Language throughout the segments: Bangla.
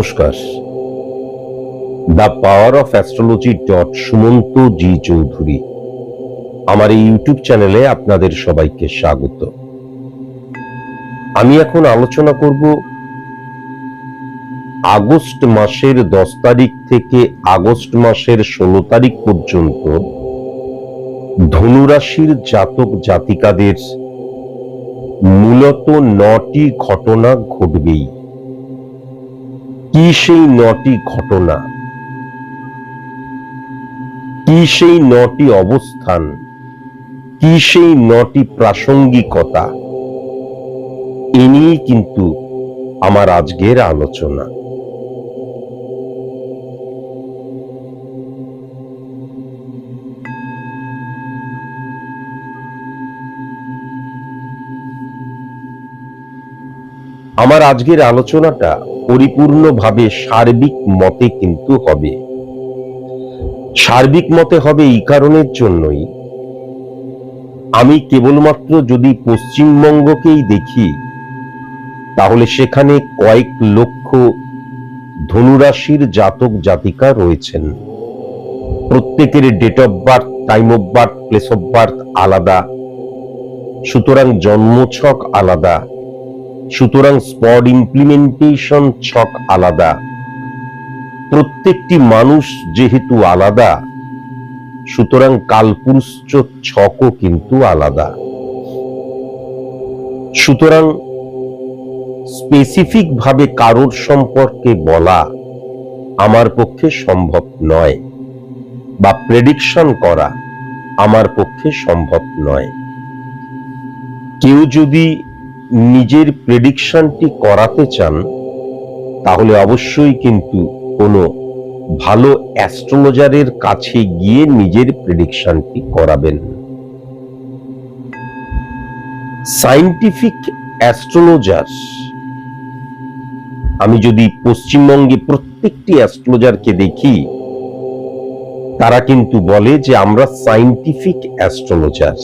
নমস্কার। The power of astrology Sumanta G Chowdhury আমার এই ইউটিউব চ্যানেলে আপনাদের সবাইকে স্বাগত। আমি এখন আলোচনা করব আগস্ট মাসের 10 তারিখ থেকে আগস্ট মাসের 16 তারিখ পর্যন্ত ধনুরাশির জাতক জাতিকাদের মূলত 9টি ঘটনা ঘটবেই। কি সেই 9টি ঘটনা, কি সেই 9টি অবস্থান, কি সেই 9টি প্রাসঙ্গিকতা, এ নিয়েই কিন্তু আমার আজকের আলোচনা। আমার আজকের আলোচনাটা পরিপূর্ণভাবে সার্বিক মতে কিন্তু হবে। সার্বিক মতে হবে এই কারণের জন্যই, আমি কেবলমাত্র যদি পশ্চিমবঙ্গকেই দেখি তাহলে সেখানে কয়েক লক্ষ ধনুরাশির জাতক জাতিকা রয়েছেন। প্রত্যেকের date of birth, time of birth, place of birth আলাদা, সুতরাং জন্মছক আলাদা, সুতরাং স্পট ইমপ্লিমেন্টেশন ছক আলাদা। প্রত্যেকটি মানুষ যেহেতু আলাদা, সুতরাং কালপুরুষ ছকও কিন্তু আলাদা। সুতরাং স্পেসিফিক ভাবে কারোর সম্পর্কে বলা আমার পক্ষে সম্ভব নয়, বা প্রেডিকশন করা আমার পক্ষে সম্ভব নয়। কেউ যদি নিজের প্রেডিকশনটি করাতে চান তাহলে অবশ্যই কিন্তু কোনো ভালো অ্যাস্ট্রোলজারের কাছে গিয়ে নিজের প্রেডিকশনটি করাবেন। সায়েন্টিফিক অ্যাস্ট্রোলজার, আমি যদি পশ্চিমবঙ্গে প্রত্যেকটি অ্যাস্ট্রোলজারকে দেখি, তারা কিন্তু বলে যে আমরা সায়েন্টিফিক অ্যাস্ট্রোলজার।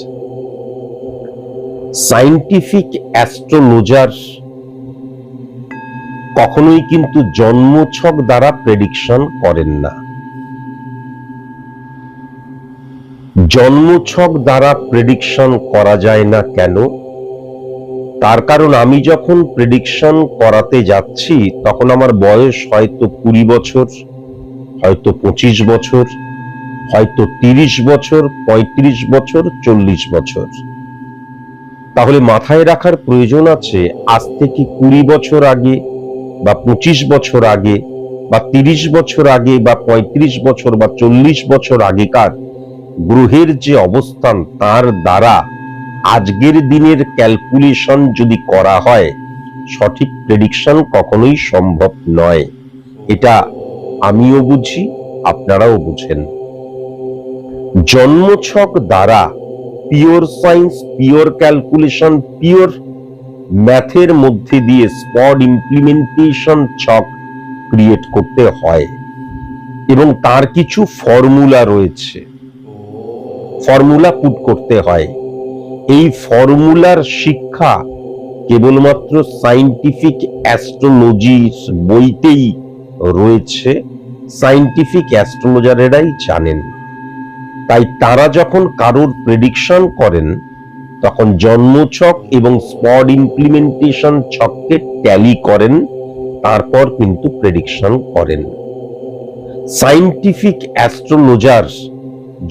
সায়েন্টিফিক অ্যাস্ট্রোলজার কখনোই কিন্তু জন্মছক দ্বারা প্রেডিকশন করেন না। জন্মছক দ্বারা প্রেডিকশন করা যায় না কেন? তার কারণ আমি যখন প্রেডিকশন করাতে যাচ্ছি তখন আমার বয়স হয়তো 20 বছর, হয়তো 25 বছর, হয়তো 30 বছর, 35 বছর, 40 বছর। তাহলে মাথায় রাখার প্রয়োজন আছে, আজ থেকে 20 বছর আগে বা 25 বছর আগে বা 30 বছর আগে বা 35 বছর বা 40 বছর আগেকার গ্রহের যে অবস্থান, তার দ্বারা আজকের দিনের ক্যালকুলেশন যদি করা হয়, সঠিক প্রেডিকশন কখনোই সম্ভব নয়। এটা আমিও বুঝি, আপনারাও বুঝেন। জন্মছক দ্বারা pure science, pure calculation, pure ম্যাথের মধ্যে দিয়ে স্পট ইমপ্লিমেন্টেশন ছক ক্রিয়েট করতে হয় এবং তার কিছু ফর্মুলা রয়েছে, ফর্মুলা পুট করতে হয়। এই ফর্মুলার শিক্ষা কেবলমাত্র সায়েন্টিফিক অ্যাস্ট্রোলজির বইতেই রয়েছে, সায়েন্টিফিক অ্যাস্ট্রোলজারেরাই জানেন। তাই তারা যখন কারোর প্রেডিকশন করেন তখন জন্মছক এবং স্পট ইমপ্লিমেন্টেশন ছককে ট্যালি করেন, তারপর কিন্তু প্রেডিকশন করেন। সায়েন্টিফিক অ্যাস্ট্রোলজার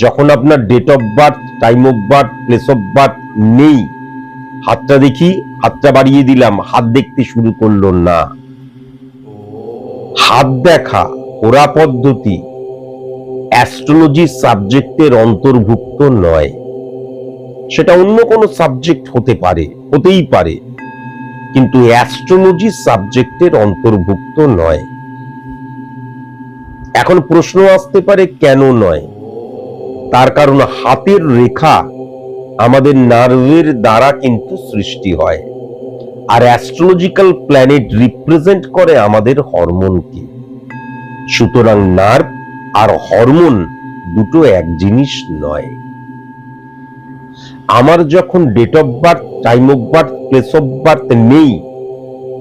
যখন আপনার date of birth, time of birth, place of birth নেই, হাতটা দেখি, হাতটা বাড়িয়ে দিলাম, হাত দেখতে শুরু করলো না। হাত দেখা, ওরা পদ্ধতি অ্যাস্ট্রোলজি সাবজেক্টের অন্তর্ভুক্ত নয়। সেটা অন্য কোনো সাবজেক্ট হতে পারে, হতেই পারে, কিন্তু অ্যাস্ট্রোলজি সাবজেক্টের অন্তর্ভুক্ত নয়। এখন প্রশ্ন আসতে পারে কেন নয়? তার কারণ হাতের রেখা আমাদের নার্ভের দ্বারা কিন্তু সৃষ্টি হয়, আর অ্যাস্ট্রোলজিক্যাল প্ল্যানেট রিপ্রেজেন্ট করে আমাদের হরমোনকে। সুতরাং নার্ভ আর হরমোন দুটো এক জিনিস নয়। আমার যখন date of birth, time of birth, place of birth নেই,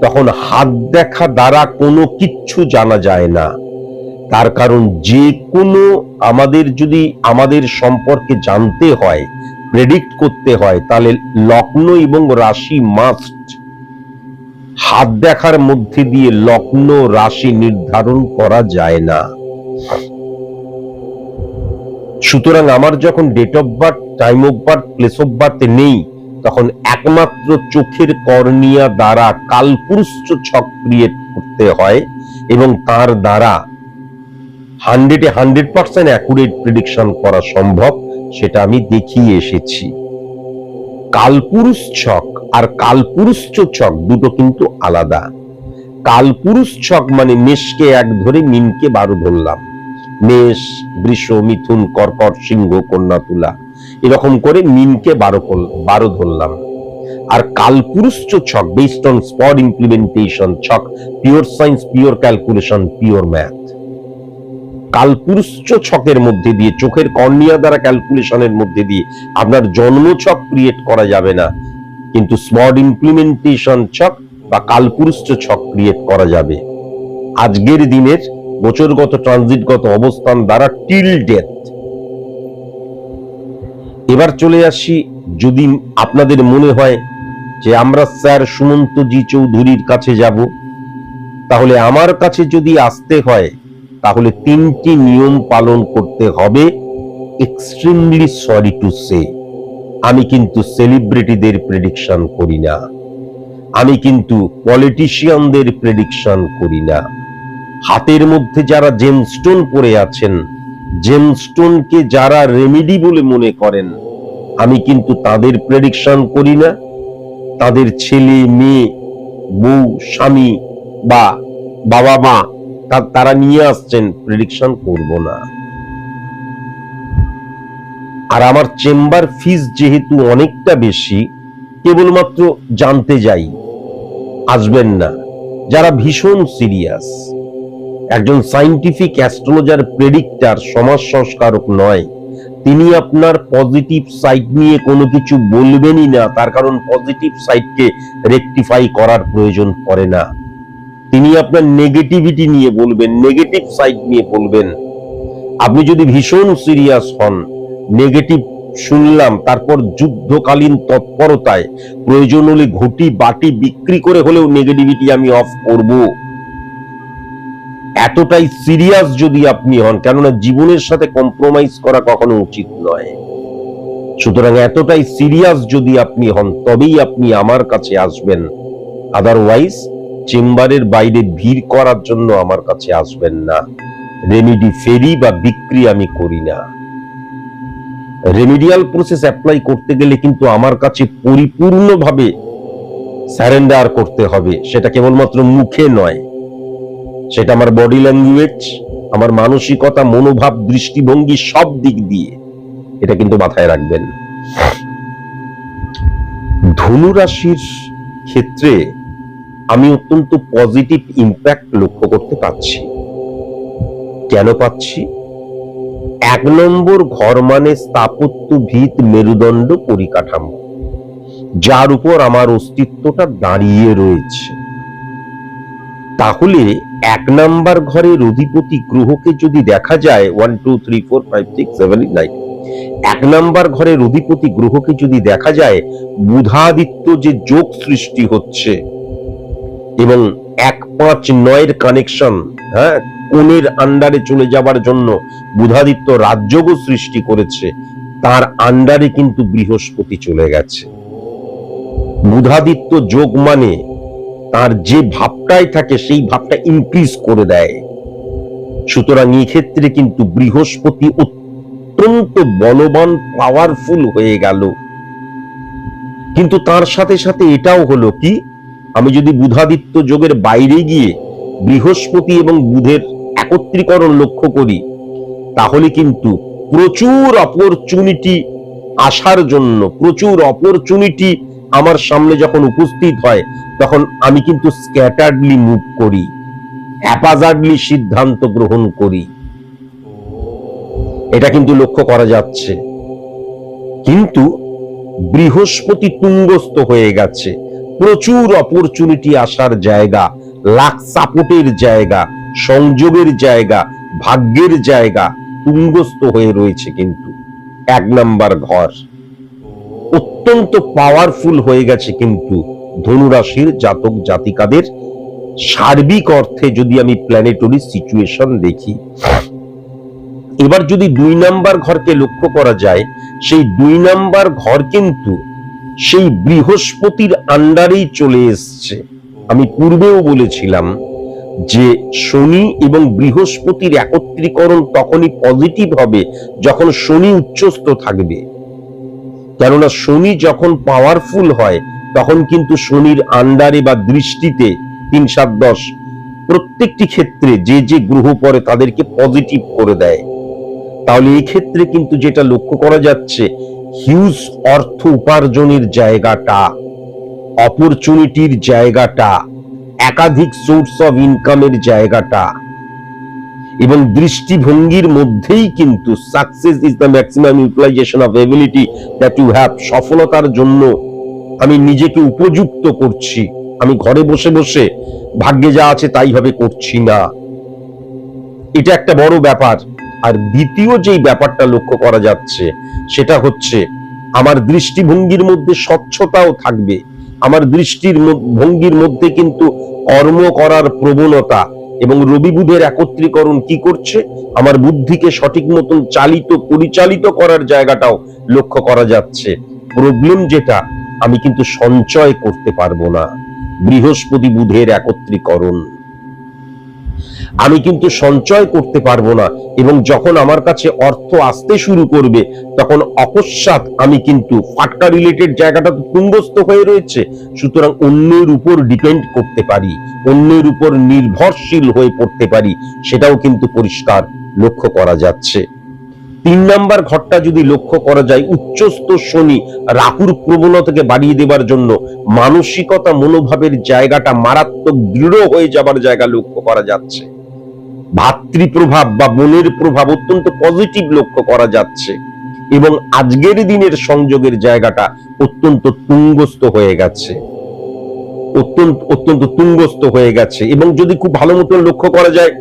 তখন হাত দেখা দ্বারা কোনো কিচ্ছু জানা যায় না। তার কারণ যে কোনো আমাদের যদি আমাদের সম্পর্কে জানতে হয়, প্রেডিক্ট করতে হয়, তাহলে লগ্ন এবং রাশি মাস্ট। হাত দেখার মধ্যে দিয়ে লগ্ন রাশি নির্ধারণ করা যায় না। সুতরাং আমার যখন date of birth, time of birth, place of birth নেই, তখন একমাত্র চোখের কর্নিয়া দ্বারা কালপুরুষ ছক ক্রিয়েট করতে হয় এবং তার দ্বারা 100% অ্যাকুরেট প্রেডিকশন করা সম্ভব। সেটা আমি দেখিয়ে এসেছি। কালপুরুষ ছক আর কালপুরুষ ছক দুটো কিন্তু আলাদা। কালপুরুষ ছক মানে মেষকে 1 ধরে মিনকে 12 ধরলাম, মেষ, বৃষ, মিথুন, কর্কট, সিংহ, কন্যা, তুলা, এরকম করে মিনকে 12 ধরলাম। আর কালপুরুষ ছক বেসড অন স্পট ইমপ্লিমেন্টেশন ছক, pure science, pure calculation, pure math. কালপুরুষ ছকের মধ্যে দিয়ে, চোখের কর্নিয়া দ্বারা ক্যালকুলেশনের মধ্যে দিয়ে আপনার জন্ম ছক ক্রিয়েট করা যাবে না, কিন্তু স্পট ইমপ্লিমেন্টেশন ছক বা কালপুরুষ ছক ক্রিয়েট করা যাবে আজকের দিনের গোচরগত ট্রানজিটগত অবস্থান দ্বারা টিল ডেথ। এবার চলে আসি, যদি আপনাদের মনে হয় যে আমরা স্যার সুমন্ত জি চৌধুরীর কাছে যাব, তাহলে আমার কাছে যদি আসতে হয় তাহলে 3টি নিয়ম পালন করতে হবে। এক্সট্রিমলি সরি টু সে, আমি কিন্তু সেলিব্রিটিদের প্রেডিকশন করি না, আমি কিন্তু পলিটিশিয়ানদের প্রেডিকশন করি না। হাতের মধ্যে যারা জেমস্টোন পরে আছেন, জেমস্টোনকে যারা রেমেডি বলে মনে করেন, আমি কিন্তু তাদের প্রেডিকশন করি না। তাদের ছেলে, মেয়ে, বউ, স্বামী বা বাবা মা তারা নিয়ে আসছেন, প্রেডিকশন করব না। আর আমার চেম্বার ফিস যেহেতু অনেকটা বেশি, কেবলমাত্র জানতে যাই, আসবেন না। যারা ভীষণ সিরিয়াস, একজন সায়েন্টিফিক অ্যাস্ট্রোলজার, প্রেডিক্টর, সমাজ সংস্কারক নয়, তিনি আপনার পজিটিভ সাইড নিয়ে কোনো কিছু বলবেনই না। তার কারণ পজিটিভ সাইডকে রেকটিফাই করার প্রয়োজন পড়ে না। তিনি আপনার নেগেটিভিটি নিয়ে বলবেন, নেগেটিভ সাইড নিয়ে বলবেন। আপনি যদি ভীষণ সিরিয়াস হন, নেগেটিভ শুনলাম, তারপর যুদ্ধকালীন তৎপরতায় প্রয়োজন হলে ঘটি বাটি বিক্রি করে হলেও নেগেটিভিটি আমি অফ করব, এতটাই সিরিয়াস যদি আপনি হন, কেননা জীবনের সাথে কম্প্রোমাইজ করা কখনো উচিত নয়। সুতরাং এতটাই সিরিয়াস যদি আপনি হন, তবেই আপনি আমার কাছে আসবেন। আদারওয়াইজ চেম্বারের বাইরে ভিড় করার জন্য আমার কাছে আসবেন না। রেমেডি ফেরি বা বিক্রি আমি করি না। রেমেডিয়াল প্রসেস অ্যাপ্লাই করতে গেলে কিন্তু আমার কাছে পরিপূর্ণভাবে সারেন্ডার করতে হবে। সেটা কেবলমাত্র মুখে নয়, সেটা আমার বডি ল্যাঙ্গুয়েজ, আমার মানসিকতা, মনোভাব, দৃষ্টিভঙ্গি, সব দিক দিয়ে। এটা কিন্তু মাথায় রাখবেন। ধনু রাশির ক্ষেত্রে আমি অত্যন্ত পজিটিভ ইম্প্যাক্ট লক্ষ্য করতে পাচ্ছি। কেন পাচ্ছি? 1 নম্বর ঘর মানে স্থাপত্য, ভিত, মেরুদণ্ড, পরিকাঠামো, যার উপর আমার অস্তিত্বটা দাঁড়িয়ে রয়েছে। তাহলে 1 নাম্বার ঘরের অধিপতি গ্রহকে যদি দেখা যায়, 1 2 3 4 5 6 7 8 9, 1 নাম্বার ঘরের অধিপতি গ্রহকে যদি দেখা যায়, বুধাদিত্য যে যোগ সৃষ্টি হচ্ছে এবং 1 5 9 এর কানেকশন, কোণের আন্ডারে চলে যাবার জন্য বুধাদিত্য রাজযোগও সৃষ্টি করেছে, তার আন্ডারে কিন্তু বৃহস্পতি চলে গেছে। বুধাদিত্য যোগ মানে তার যে ভাবটাই থাকে সেই ভাবটা ইনক্রিজ করে দেয়। সুতরাং এই ক্ষেত্রে কিন্তু বৃহস্পতি অত্যন্ত বলবান, পাওয়ারফুল হয়ে গেল। কিন্তু তার সাথে সাথে এটাও হলো কি, আমি যদি বুধাদিত্য যোগের বাইরে গিয়ে বৃহস্পতি এবং বুধের একত্রীকরণ লক্ষ্য করি, তাহলে কিন্তু প্রচুর অপরচুনিটি আসার জন্য, প্রচুর অপরচুনিটি আমার সামনে যখন উপস্থিত হয়, তখন আমি কিন্তু স্ক্যাটার্ডলি মুভ করি, হ্যাপাজার্ডলি সিদ্ধান্ত গ্রহণ করি। এটা কিন্তু লক্ষ্য করা যাচ্ছে। কিন্তু বৃহস্পতি তুঙ্গস্থ হয়ে গেছে, প্রচুর অপরচুনিটি আসার জায়গা, লাক সাপোর্টের জায়গা, সংযোগের জায়গা, ভাগ্যের জায়গা তুঙ্গস্থ হয়ে রয়েছে। কিন্তু 1 নাম্বার ঘর অত্যন্ত পাওয়ারফুল হয়ে গেছে। কিন্তু ধনুরাশির জাতক জাতিকাদের সার্বিক অর্থে যদি আমি প্ল্যানেটরি সিচুয়েশন দেখি, এবার যদি 2 নাম্বার ঘরকে লক্ষ্য করা যায়, সেই 2 নাম্বার ঘর কিন্তু সেই বৃহস্পতির আন্ডারেই চলে এসছে। আমি পূর্বেও বলেছিলাম যে শনি এবং বৃহস্পতির একত্রীকরণ তখনই পজিটিভ হবে যখন শনি উচ্চস্থ থাকবে। কেননা শনি যখন পাওয়ারফুল হয় তখন কিন্তু শনির আন্ডারে বা দৃষ্টিতে 3, 7, 10 প্রত্যেকটি ক্ষেত্রে যে যে গ্রহ পড়ে তাদেরকে পজিটিভ করে দেয়। তাহলে এই ক্ষেত্রে কিন্তু যেটা লক্ষ্য করা যাচ্ছে, হিউজ অর্থ উপার্জনের জায়গাটা, অপরচুনিটির জায়গাটা, একাধিক সোর্স অফ ইনকামের জায়গাটা এবং দৃষ্টিভঙ্গির মধ্যেই কিন্তু success is the maximum utilisation of ability that you have. সফলতার জন্য আমি নিজেকে উপযুক্ত করছি, আমি ঘরে বসে বসে ভাগ্যে যা আছে তাই ভাবে করছি না। এটা একটা বড় ব্যাপার। আর দ্বিতীয় যেই ব্যাপারটা লক্ষ্য করা যাচ্ছে সেটা হচ্ছে আমার দৃষ্টিভঙ্গির মধ্যে স্বচ্ছতাও থাকবে। আমার ভঙ্গির মধ্যে কিন্তু কর্ম করার প্রবণতা এবং রবি বুধের একত্রীকরণ কি করছে, আমার বুদ্ধিকে সঠিক মতন পরিচালিত করার জায়গাটাও লক্ষ্য করা যাচ্ছে। প্রবলেম যেটা, আমি কিন্তু সঞ্চয় করতে পারবো না। বৃহস্পতি বুধের একত্রীকরণ, আমি কিন্তু সঞ্চয় করতে পারবো না এবং যখন আমার কাছে অর্থ আসতে শুরু করবে তখন অকস্মাৎ আমি কিন্তু ফাটকা রিলেটেড জায়গাটা তো তুঙ্গস্থ হয়ে রয়েছে। সুতরাং অন্যের উপর ডিপেন্ড করতে পারি, অন্যের উপর নির্ভরশীল হয়ে পড়তে পারি, সেটাও কিন্তু পরিষ্কার লক্ষ্য করা যাচ্ছে। 3 নাম্বার ঘরটা যদি লক্ষ্য করা যায়, উচ্চস্থ শনি রাহুর প্রবণতাকে বাড়িয়ে দেবার জন্য মানসিকতা মনোভাবের জায়গাটা মারাত্মক দৃঢ় হয়ে যাবার জায়গা লক্ষ্য করা যাচ্ছে। ভাতৃপ্রভাব বা বোনের প্রভাব অত্যন্ত পজিটিভ লক্ষ্য করা যাচ্ছে এবং আজকের দিনের সংযোগের জায়গাটা অত্যন্ত তুঙ্গস্থ হয়ে গেছে, অত্যন্ত তুঙ্গস্থ হয়ে গেছে। এবং যদি খুব ভালো মতন লক্ষ্য করা যায়,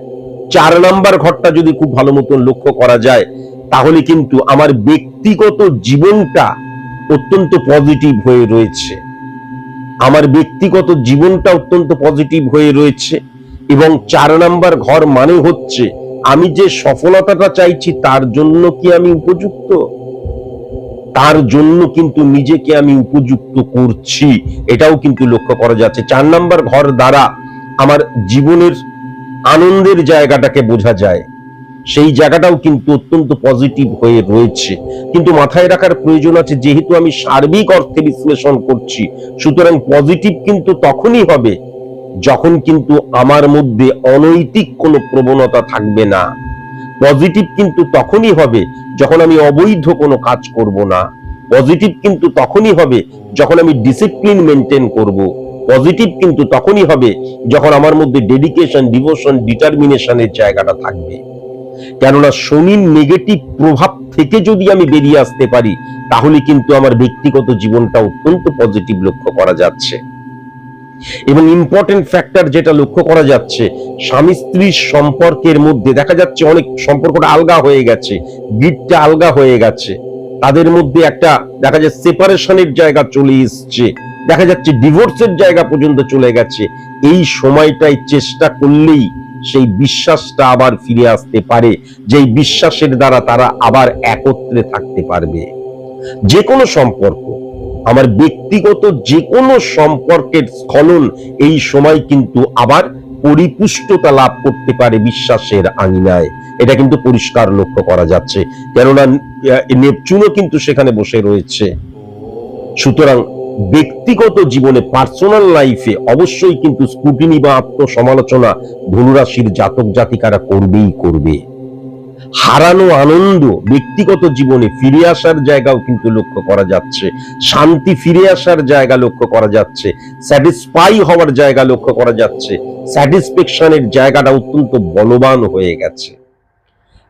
4 নাম্বার ঘরটা যদি খুব ভালো মতন লক্ষ্য করা যায়, তাহলে কিন্তু আমার ব্যক্তিগত জীবনটা অত্যন্ত পজিটিভ হয়ে রয়েছে। আমার ব্যক্তিগত জীবনটা অত্যন্ত পজিটিভ হয়ে রয়েছে এবং 4 নাম্বার ঘর মানে হচ্ছে আমি যে সফলতাটা চাইছি তার জন্য কি আমি উপযুক্ত, তার জন্য কিন্তু নিজেকে আমি উপযুক্ত করছি, এটাও কিন্তু লক্ষ্য করা যাচ্ছে। 4 নাম্বার ঘর দ্বারা আমার জীবনের আনন্দের জায়গাটাকে বোঝা যায়, সেই জায়গাটাও কিন্তু অত্যন্ত পজিটিভ হয়ে রয়েছে। কিন্তু মাথায় রাখার প্রয়োজন আছে, যেহেতু আমি সার্বিক অর্থে বিশ্লেষণ করছি, সুতরাং পজিটিভ কিন্তু তখনই হবে যখন কিন্তু আমার মধ্যে অনৈতিক কোনো প্রবণতা থাকবে না। পজিটিভ কিন্তু তখনই হবে যখন আমি অবৈধ কোনো কাজ করব না। পজিটিভ কিন্তু তখনই হবে যখন আমি ডিসিপ্লিন মেনটেন করব। পজিটিভ কিন্তু তখনই হবে যখন আমার মধ্যে ডেডিকেশন, ডিভোশন, ডিটারমিনেশনের জায়গাটা থাকবে। কেননা শনির নেগেটিভ প্রভাব থেকে যদি আমি বেরিয়ে আসতে পারি তাহলে কিন্তু আমার ব্যক্তিগত জীবনটা অত্যন্ত পজিটিভ লক্ষ্য করা যাচ্ছে। এবং ইম্পর্টেন্ট ফ্যাক্টর যেটা লক্ষ্য করা যাচ্ছে, স্বামী স্ত্রীর সম্পর্কের মধ্যে দেখা যাচ্ছে অনেক সম্পর্কটা আলগা হয়ে গেছে, গিটটা আলগা হয়ে গেছে, তাদের মধ্যে একটা দেখা যায় সেপারেশনের জায়গা চলে এসছে, দেখা যাচ্ছে ডিভোর্সের জায়গা পর্যন্ত চলে গেছে। এই সময়টাই চেষ্টা করলেই সেই বিশ্বাসটা আবার ফিরে আসতে পারে, যেই বিশ্বাসের দ্বারা তারা আবার একত্রে থাকতে পারবে। যে কোনো সম্পর্ক, আমার ব্যক্তিগত যে কোনো সম্পর্কের স্খলন এই সময় কিন্তু আবার পরিপুষ্টতা লাভ করতে পারে বিশ্বাসের আঙিনায়, এটা কিন্তু পরিষ্কার লক্ষ্য করা যাচ্ছে। কেননা নেপচুনও কিন্তু সেখানে বসে রয়েছে। সুতরাং ব্যক্তিগত জীবনে, পার্সোনাল লাইফে অবশ্যই কিন্তু স্ক্রুটিনি বা আত্মসমালোচনা ধনুরাশির জাতক জাতিকারা করবেই করবে। হারানো আনন্দ ব্যক্তিগত জীবনে ফিরে আসার জায়গাও কিন্তু লক্ষ্য করা যাচ্ছে, শান্তি ফিরে আসার জায়গা লক্ষ্য করা যাচ্ছে, স্যাটিসফাই হওয়ার জায়গা লক্ষ্য করা যাচ্ছে, স্যাটিসফ্যাকশনের জায়গাটা অত্যন্ত বলবান হয়ে গেছে।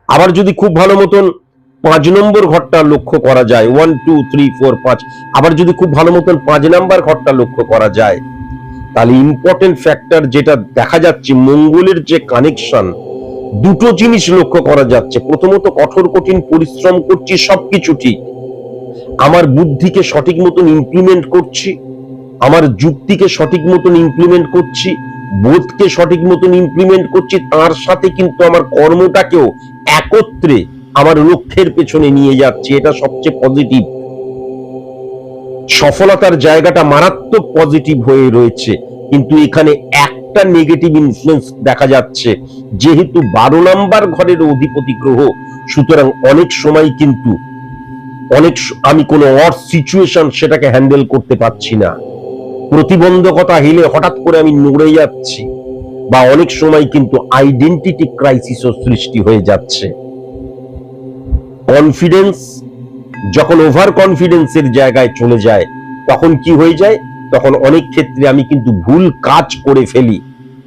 আবার যদি খুব ভালো মতন 5 নম্বর ঘরটা লক্ষ্য করা যায়, 1 2 3 4 5। আবার যদি খুব ভালো মতন 5 নম্বর ঘরটা লক্ষ্য করা যায়, তাহলে ইম্পর্টেন্ট ফ্যাক্টর যেটা দেখা যাচ্ছে, মঙ্গলের যে কানেকশন, দুটো জিনিস লক্ষ্য করা যাচ্ছে। প্রথমত, কঠোর কঠিন পরিশ্রম করছি, সবকিছু ঠিক, আমার বুদ্ধিকে সঠিক মতন ইমপ্লিমেন্ট করছি, আমার যুক্তিকে সঠিক মতন ইমপ্লিমেন্ট করছি, বোধকে সঠিক মতন ইমপ্লিমেন্ট করছি, তার সাথে কিন্তু আমার কর্মটাকেও একত্রে আমার লক্ষ্যের পেছনে নিয়ে যাচ্ছি। এটা সবচেয়ে পজিটিভ। সফলতার জায়গাটা মারাত্মক পজিটিভ হয়ে রয়েছে, কিন্তু এখানে একটা নেগেটিভ ইনফ্লুয়েন্স দেখা যাচ্ছে। যেহেতু 12 নম্বর ঘরের অধিপতি গ্রহ, সুতরাং অনেক সময় কিন্তু আমি কোনো অড সিচুয়েশন সেটাকে হ্যান্ডেল করতে পারছি না। প্রতিবন্ধকতা হেলে হঠাৎ করে আমি নড়ে যাচ্ছি, বা অনেক সময় কিন্তু আইডেন্টিটি ক্রাইসিসও সৃষ্টি হয়ে যাচ্ছে। কনফিডেন্স যখন ওভার কনফিডেন্সের জায়গায় চলে যায়, তখন কি হয়ে যায়? তখন অনেক ক্ষেত্রে আমি কিন্তু ভুল কাজ করে ফেলি।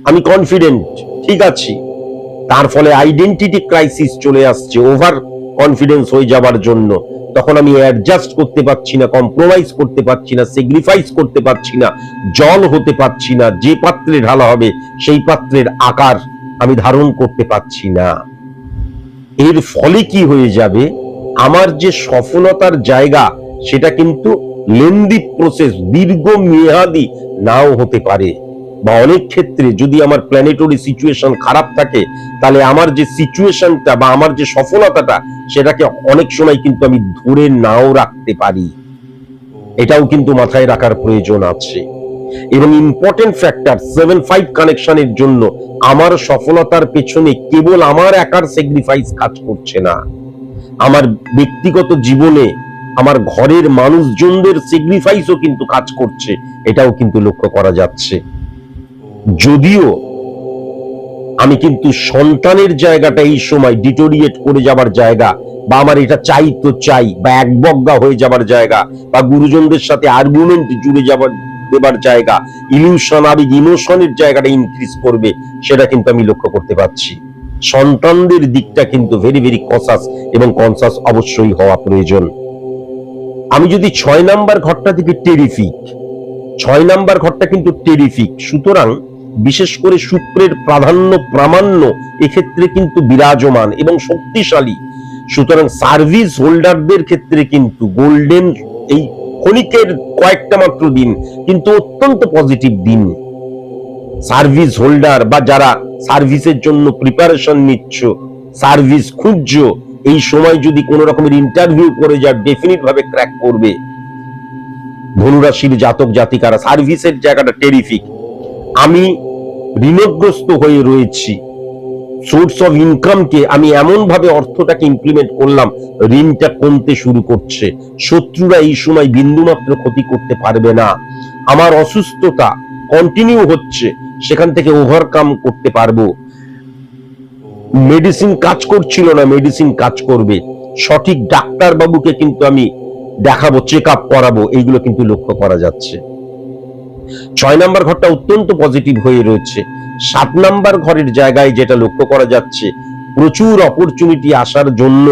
আমি কনফিডেন্ট, ঠিক আছি, তার ফলে আইডেন্টিটি ক্রাইসিস চলে আসছে ওভার কনফিডেন্স হয়ে যাবার জন্য। তখন আমি অ্যাডজাস্ট করতে পারছি না, কম্প্রোমাইজ করতে পারছি না, স্যাক্রিফাইস করতে পারছি না, জল হতে পারছি না, যে পাত্রে ঢালা হবে সেই পাত্রের আকার আমি ধারণ করতে পারছি না। এর ফলে কি হয়ে যাবে? আমার যে সফলতার জায়গা, সেটা কিন্তু লেন্দি প্রসেস, দীর্ঘ মেয়াদী নাও হতে পারে। বা অনেক ক্ষেত্রে যদি আমার প্ল্যানেটরি সিচুয়েশন খারাপ থাকে, তাহলে আমার যে সিচুয়েশনটা বা আমার যে সফলতাটা, সেটাকে অনেক সময় কিন্তু আমি ধরে নাও রাখতে পারি। এটাও কিন্তু মাথায় রাখার প্রয়োজন আছে। এবং ইম্পর্টেন্ট ফ্যাক্টর 7-5 কানেকশনের জন্য আমার সফলতার পেছনে কেবল আমার একার স্যাক্রিফাইস কাজ করছে না, আমার ব্যক্তিগত জীবনে আমার ঘরের মানুষজনদের স্যাক্রিফাইসও কিন্তু কাজ করছে। এটাও কিন্তু লক্ষ্য করা যাচ্ছে। যদিও আমি কিন্তু সন্তানের জায়গাটা এই সময় ডিটোরিয়েট করে যাবার জায়গা, বা আমার এটা চাই তো চাই, বা একবজ্ঞা হয়ে যাবার জায়গা, বা গুরুজনদের সাথে আর্গুমেন্ট জুড়ে দেবার জায়গা, ইলিউশন আবেগ ইমোশনের জায়গাটা ইনক্রিজ করবে, সেটা কিন্তু আমি লক্ষ্য করতে পারছি। সন্তানদের দিকটা কিন্তু ভেরি ভেরি কনসাস এবং কনসাস অবশ্যই হওয়া প্রয়োজন। আমি যদি 6 নাম্বার ঘরটা থেকে টেরিফিক, 6 নাম্বার ঘরটা কিন্তু টেরিফিক, সুতরাং বিশেষ করে শুক্রের প্রামাণ্য এক্ষেত্রে কিন্তু বিরাজমান এবং শক্তিশালী। সুতরাং সার্ভিস হোল্ডারদের ক্ষেত্রে কিন্তু গোল্ডেন এই ক্ষণিকের কয়েকটা মাত্র দিন কিন্তু অত্যন্ত পজিটিভ দিন। সার্ভিস হোল্ডার বা যারা সার্ভিসের জন্য প্রিপারেশন নিচ্ছ, সার্ভিস খুঁজছো, এই সময় যদি কোন রকমের ইন্টারভিউ করে যা ডেফিনিট ভাবে ক্র্যাক করবে। ধনুরাশির জাতক জাতিকারা, সার্ভিসের জায়গাটা টেরিফিক। আমি ঋণগ্রস্ত হয়ে রয়েছি, সোর্স অফ ইনকামকে আমি এমন ভাবে অর্থটাকে ইমপ্লিমেন্ট করলাম, ঋণটা কমতে শুরু করছে। শত্রুরা এই সময় বিন্দুমাত্র ক্ষতি করতে পারবে না। আমার অসুস্থতা কন্টিনিউ হচ্ছে, সেখান থেকে ওভারকাম করতে পারবো। মেডিসিন কাজ করছিল না, মেডিসিন কাজ করবে। সঠিক ডাক্তার বাবুকে কিন্তু আমি দেখাবো, চেক আপ করাবো, এইগুলো কিন্তু লক্ষ্য করা যাচ্ছে। 6 নাম্বার ঘরটা অত্যন্ত পজিটিভ হয়ে রয়েছে। 7 নাম্বার ঘরের জায়গায় যেটা লক্ষ্য করা যাচ্ছে, প্রচুর অপরচুনিটি আসার জন্য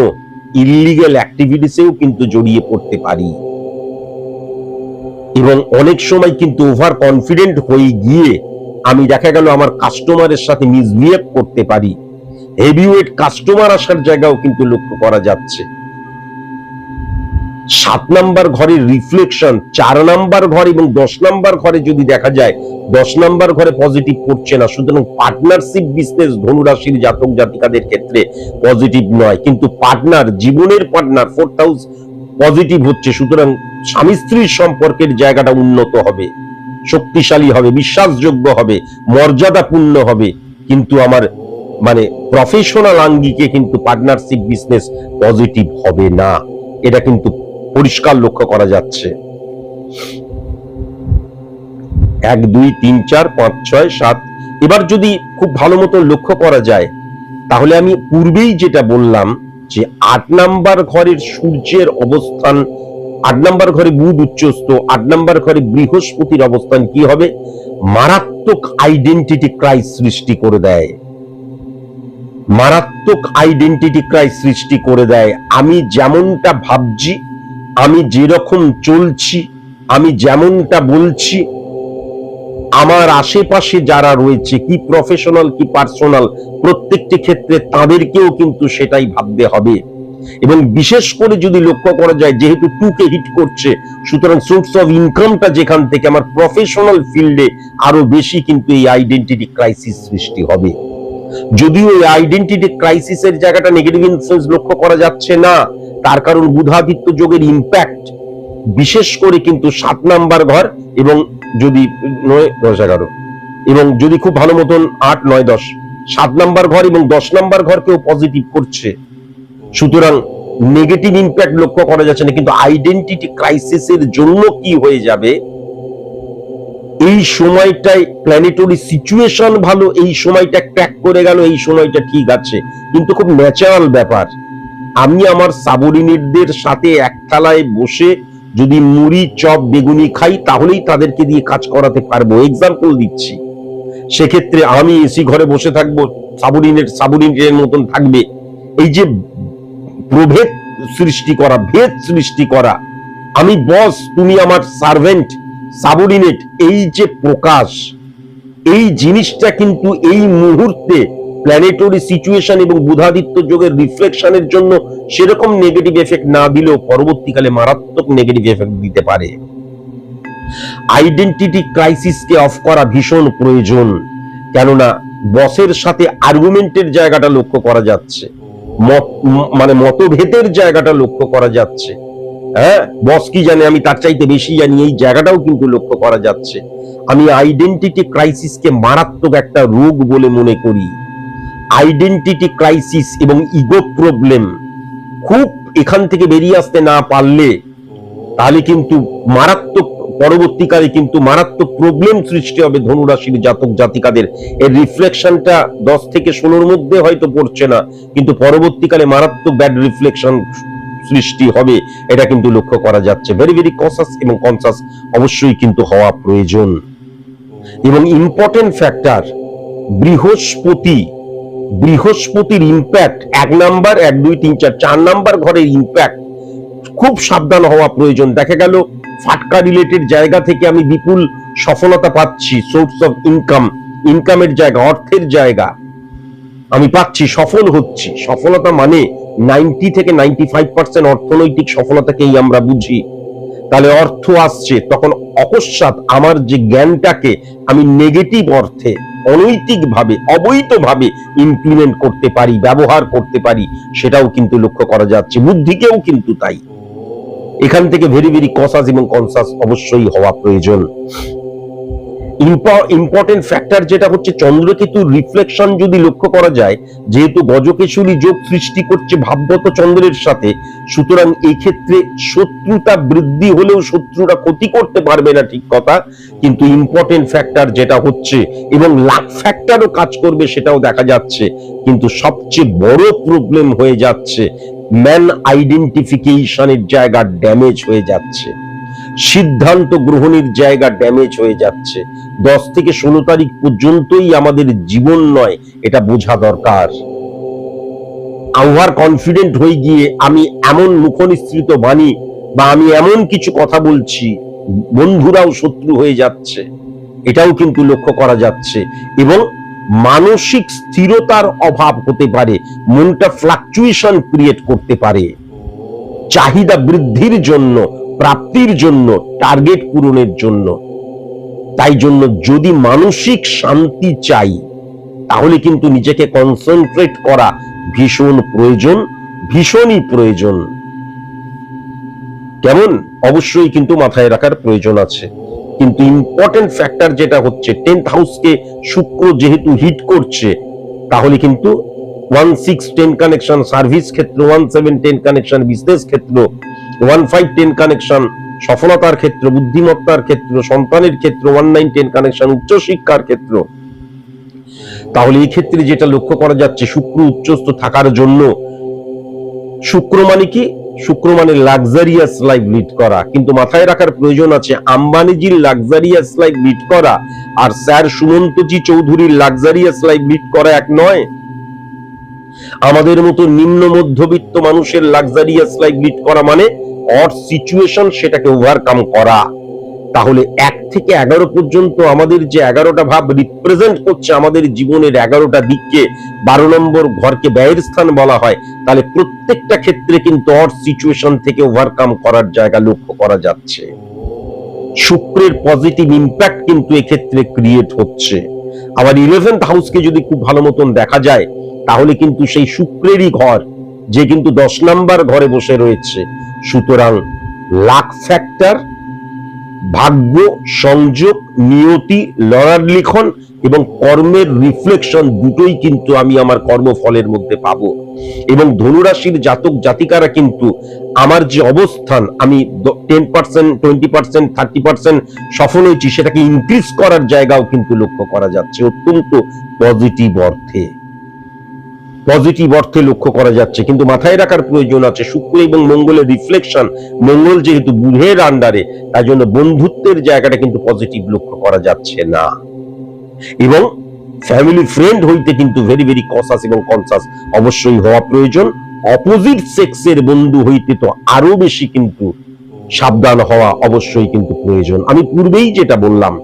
ইললিগ্যাল অ্যাক্টিভিটিসেও কিন্তু জড়িয়ে পড়তে পারি, এবং অনেক সময় কিন্তু ওভার কনফিডেন্ট হয়ে গিয়ে আমি দেখা গেল আমার কাস্টমারের সাথে মিসবিহেভ করতে পারি। হেভিওয়েট কাস্টমার আসার জায়গাও কিন্তু লক্ষ্য করা যাচ্ছে। 7 নাম্বার ঘরের রিফ্লেকশন 4 নাম্বার ঘর এবং 10 নাম্বার ঘরে যদি দেখা যায়, 10 নাম্বার ঘরে পজিটিভ করছে না। সুতরাং পার্টনারশিপ বিজনেস ধনুরাশির জাতক জাতিকাদের ক্ষেত্রে পজিটিভ নয়, কিন্তু পার্টনার, জীবনের পার্টনার 4th হাউস পজিটিভ হচ্ছে। সুতরাং স্বামী স্ত্রীর সম্পর্কের জায়গাটা উন্নত হবে, শক্তিশালী হবে, বিশ্বাসযোগ্য হবে, মর্যাদাপূর্ণ হবে। কিন্তু আমার প্রফেশনাল আঙ্গিকে কিন্তু পার্টনারশিপ বিজনেস পজিটিভ হবে না, এটা কিন্তু পরিষ্কার লক্ষ্য করা যাচ্ছে। 1 2 3 4 5 6 7। এবার যদি খুব ভালো মতো লক্ষ্য করা যায়, তাহলে আমি পূর্বেই যেটা বললাম যে 8 নাম্বার ঘরের সূর্যের অবস্থান, 8 নাম্বার ঘরে বুধ উচ্চস্থ, 8 নাম্বার ঘরে বৃহস্পতির অবস্থান কি হবে? মারাত্মক আইডেন্টিটি ক্রাইসিস সৃষ্টি করে দেয়। মারাত্মক আইডেন্টিটি ক্রাইসিস সৃষ্টি করে দেয়। আমি যেমনটা ভাবছি, আমি যেরকম চলছি, আমি যেমনটা বলছি, আমার আশেপাশে যারা রয়েছে, কি প্রফেশনাল কি পার্সোনাল, প্রত্যেকটি ক্ষেত্রে তাদেরকেও কিন্তু সেটাই ভাবতে হবে। এবং বিশেষ করে যদি লক্ষ্য করা যায়, যেহেতু 2কে হিট করছে, সুতরাং সোর্স অফ ইনকামটা যেখান থেকে আমার প্রফেশনাল ফিল্ডে আরো বেশি কিন্তু এই আইডেন্টিটি ক্রাইসিস সৃষ্টি হবে। যদিও এই আইডেন্টিটি ক্রাইসিসের জায়গাটা নেগেটিভ ইনফ্লুয়েন্স লক্ষ্য করা যাচ্ছে না, তার কারণ বুধাদিত্য যোগের ইম্প্যাক্ট বিশেষ করে কিন্তু 7 নাম্বার ঘর এবং যদি 9, 10, 11 এবং যদি খুব ভালো মতন 8, 9, 10, 7 নাম্বার ঘর এবং 10 নাম্বার ঘরকেও পজিটিভ করছে। সুতরাং নেগেটিভ ইম্প্যাক্ট লক্ষ্য করা যাচ্ছে না, কিন্তু আইডেন্টিটি ক্রাইসিসের জন্য কি হয়ে যাবে, এই সময়টায় প্ল্যানেটরি সিচুয়েশন ভালো, এই সময়টা ক্র্যাক করে গেল, এই সময়টা ঠিক আছে, কিন্তু খুব ন্যাচারাল ব্যাপার। আমি আমার সাবঅর্ডিনেটদের সাথে এক থালায় বসে যদি মুড়ি চপ বেগুনি খাই, তাহলেই তাদেরকে দিয়ে কাজ করাতে পারবো। এক্সাম্পল দিচ্ছি, সেক্ষেত্রে আমি এসি ঘরে বসে থাকবো, সাবঅর্ডিনেটের মতন থাকবে। এই যে প্রভেদ সৃষ্টি করা, ভেদ সৃষ্টি করা, আমি বস, তুমি আমার সার্ভেন্ট, সাবঅর্ডিনেট, এই যে প্রকাশ, এই জিনিসটা কিন্তু এই মুহূর্তে প্ল্যানেটরি সিচুয়েশন এবং বুধাদিত্য যোগের রিফ্লেকশনের জন্য সেরকম নেগেটিভ এফেক্ট না দিলেও পরবর্তীকালে মারাত্মক নেগেটিভ এফেক্ট দিতে পারে। আইডেন্টিটি ক্রাইসিসকে অফ করা ভীষণ প্রয়োজন, কেননা বসের সাথে আর্গুমেন্টের জায়গাটা লক্ষ্য করা যাচ্ছে, মানে মতভেদের জায়গাটা লক্ষ্য করা যাচ্ছে। হ্যাঁ, বস কি জানে আমি তার চাইতে বেশি জানি, এই জায়গাটাও কিন্তু লক্ষ্য করা যাচ্ছে। আমি আইডেন্টিটি ক্রাইসিসকে মারাত্মক একটা রোগ বলে মনে করি। আইডেন্টিটি ক্রাইসিস এবং ইগো প্রবলেম খুব এখান থেকে বেরিয়ে আসতে না পারলে তাহলে কিন্তু মারাত্মক, পরবর্তীকালে কিন্তু মারাত্মক প্রবলেম সৃষ্টি হবে ধনুরাশির জাতক জাতিকাদের। এর রিফ্লেকশনটা 10 থেকে 16-র মধ্যে হয়তো পড়ছে না, কিন্তু পরবর্তীকালে মারাত্মক ব্যাড রিফ্লেকশন সৃষ্টি হবে, এটা কিন্তু লক্ষ্য করা যাচ্ছে। ভেরি ভেরি কনসাস এবং কনসাস অবশ্যই কিন্তু হওয়া প্রয়োজন। এবং ইম্পর্টেন্ট ফ্যাক্টর বৃহস্পতির ইম্প্যাক্ট 1 নাম্বার, 1, 2, 3, 4, 4 নাম্বার ঘরের ইম্প্যাক্ট খুব সাবধান হওয়া প্রয়োজন। দেখা গেল ফাটকা রিলেটেড জায়গা থেকে আমি বিপুল সফলতা পাচ্ছি, সোর্স অফ ইনকামের জায়গা, অর্থের জায়গা আমি পাচ্ছি, সফল হচ্ছি। সফলতা মানে 90 থেকে 95% অর্থনৈতিক সফলতাকেই আমরা বুঝি। তাহলে অর্থ আসছে, তখন অকস্মাৎ আমার যে জ্ঞানটাকে আমি নেগেটিভ অর্থে, অনৈতিক ভাবে, অবৈধ ভাবে ইমপ্লিমেন্ট করতে পারি, ব্যবহার করতে পারি, সেটাও কিন্তু লক্ষ্য করা যাচ্ছে। বুদ্ধিকেও কিন্তু তাই। এখান থেকে ভেরি ভেরি কনসাস এবং কনসাস অবশ্যই হওয়া প্রয়োজন। ইম্পর্টেন্ট ফ্যাক্টর যেটা হচ্ছে চন্দ্রকেতুর রিফ্লেকশন যদি লক্ষ্য করা যায়, যেহেতু গজকেশরী যোগ সৃষ্টি করছে ভাবগত চন্দ্রের সাথে, সুতরাং এই ক্ষেত্রে শত্রুতা বৃদ্ধি হলেও শত্রুরা ক্ষতি করতে পারবে না, ঠিক কথা, কিন্তু ইম্পর্টেন্ট ফ্যাক্টর যেটা হচ্ছে এবং লাক ফ্যাক্টরও কাজ করবে সেটাও দেখা যাচ্ছে। কিন্তু সবচেয়ে বড় প্রবলেম হয়ে যাচ্ছে ম্যান আইডেন্টিফিকেশনের জায়গা ড্যামেজ হয়ে যাচ্ছে, সিদ্ধান্ত গ্রহণের জায়গা ড্যামেজ হয়ে যাচ্ছে। 10 থেকে 16 তারিখ পর্যন্তই আমাদের জীবন নয়, এটা বোঝা দরকার। ওভার কনফিডেন্ট হয়ে গিয়ে আমি এমন মুখনিসৃত বাণী বা আমি এমন কিছু কথা বলছি, বন্ধুরাও শত্রু হয়ে যাচ্ছে, এটাও কিন্তু লক্ষ্য করা যাচ্ছে। এবং মানসিক স্থিরতার অভাব হতে পারে, মনটা ফ্লাকচুয়েশন ক্রিয়েট করতে পারে, চাহিদা বৃদ্ধির জন্য, প্রাপ্তির জন্য, টার্গেট পূরণের জন্য। তাই জন্য যদি মানসিক শান্তি চাই, তাহলে কিন্তু নিজেকে কনসেন্ট্রেট করা ভীষণ প্রয়োজন, ভীষণই প্রয়োজন। কেমন? অবশ্যই কিন্তু মাথায় রাখার প্রয়োজন আছে। কিন্তু ইম্পর্টেন্ট ফ্যাক্টর যেটা হচ্ছে 10th হাউসকে শুক্র যেহেতু হিট করছে, তাহলে কিন্তু 1-6-10 কানেকশন সার্ভিস ক্ষেত্র, 1-7-10 কানেকশন বিজনেস ক্ষেত্র, 1-5-10 কানেকশন সফলতার ক্ষেত্র, বুদ্ধিমত্তার ক্ষেত্র, সন্তানের ক্ষেত্র, 1-9-10 কানেকশন উচ্চশিক্ষার ক্ষেত্র। তাহলে এই ক্ষেত্রে যেটা লক্ষ্য করা যাচ্ছে, শুক্র উচ্চস্থ থাকার জন্য, শুক্র মানে কি? শুক্র মানে লাক্সারিয়াস লাইফ লিড করা। কিন্তু মাথায় রাখার প্রয়োজন আছে, আম্বানিজির লাক্সারিয়াস লাইফ লিড করা আর স্যার সুমন্তজি চৌধুরীর লাক্সারিয়াস লাইফ লিড করা এক নয়। আমাদের মতো নিম্ন মধ্যবিত্ত মানুষের লাক্সারিয়াস লাইফ লিড করা মানে অড সিচুয়েশন, সেটাকে ওভারকাম করা। তাহলে 1 থেকে 11 পর্যন্ত আমাদের যে 11টা ভাব রিপ্রেজেন্ট করছে আমাদের জীবনের 11টা দিককে, 12 নম্বর ঘরকে ব্যয়ের স্থান বলা হয়, তাহলে প্রত্যেকটা ক্ষেত্রে কিন্তু অড সিচুয়েশন থেকে ওভারকাম করার জায়গা লক্ষ্য করা যাচ্ছে। শুক্রের পজিটিভ ইম্প্যাক্ট কিন্তু এক্ষেত্রে ক্রিয়েট হচ্ছে। আবার 11th হাউসকে যদি খুব ভালো মতন দেখা যায়, তাহলে কিন্তু সেই শুক্রেরই ঘর, যে কিন্তু 10 নাম্বার ঘরে বসে রয়েছে। সুতরাং লাক ফ্যাক্টর, ভাগ্য, সংযোগ, নিয়তি, লড়ার লিখন এবং কর্মের রিফ্লেকশন দুটোই কিন্তু আমি আমার কর্মফলের মধ্যে পাবো। এবং ধনুরাশির জাতক জাতিকারা কিন্তু আমার যে অবস্থান, আমি 10%, 20%, 30% সফল হয়েছি, সেটাকে ইনক্রিজ করার জায়গাও কিন্তু লক্ষ্য করা যাচ্ছে। অত্যন্ত পজিটিভ অর্থে লক্ষ্য করা যাচ্ছে। কিন্তু মাথায় রাখার প্রয়োজন আছে, শুক্র এবং মঙ্গলের রিফ্লেকশন, মঙ্গল যেহেতু বুধের আন্ডারে, তাই জন্য বন্ধুত্বের জায়গাটা কিন্তু পজিটিভ লক্ষ্য করা যাচ্ছে না। এবং ফ্যামিলি ফ্রেন্ড হইতে কিন্তু ভেরি ভেরি কসাস এবং কনসাস অবশ্যই হওয়া প্রয়োজন। অপোজিট সেক্সের বন্ধু হইতে তো আরো বেশি কিন্তু সাবধান হওয়া অবশ্যই কিন্তু প্রয়োজন। আমি পূর্বেই যেটা বললাম,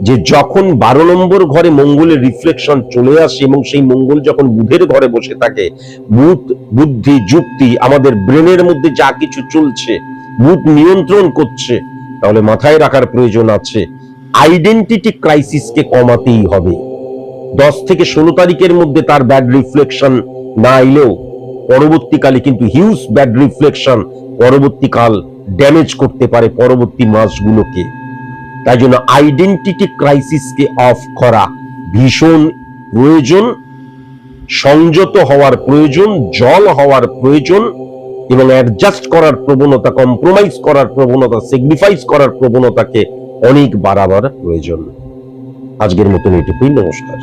যে যখন 12 নম্বর ঘরে মঙ্গলের রিফ্লেকশন চলে আসে এবং সেই মঙ্গল যখন বুধের ঘরে বসে থাকে, বুধ বুদ্ধি যুক্তি, আমাদের ব্রেনের মধ্যে যা কিছু চলছে বুধ নিয়ন্ত্রণ করছে। তাহলে মাথায় রাখার প্রয়োজন আছে, আইডেন্টিটি ক্রাইসিসকে কমাতেই হবে। 10 থেকে 16 তারিখের মধ্যে তার ব্যাড রিফ্লেকশন না এলেও পরবর্তীকালে কিন্তু হিউজ ব্যাড রিফ্লেকশন পরবর্তীকাল ড্যামেজ করতে পারে পরবর্তী মাসগুলোকে। তাই জন্য আইডেন্টিটি ক্রাইসিসকে অফ করা ভীষণ প্রয়োজন, সংযত হওয়ার প্রয়োজন, জল হওয়ার প্রয়োজন এবং অ্যাডজাস্ট করার প্রবণতা, কম্প্রোমাইজ করার প্রবণতা, স্যাক্রিফাইস করার প্রবণতাকে অনেক বাড়াবার প্রয়োজন। আজকের মতন এটুকুই, নমস্কার।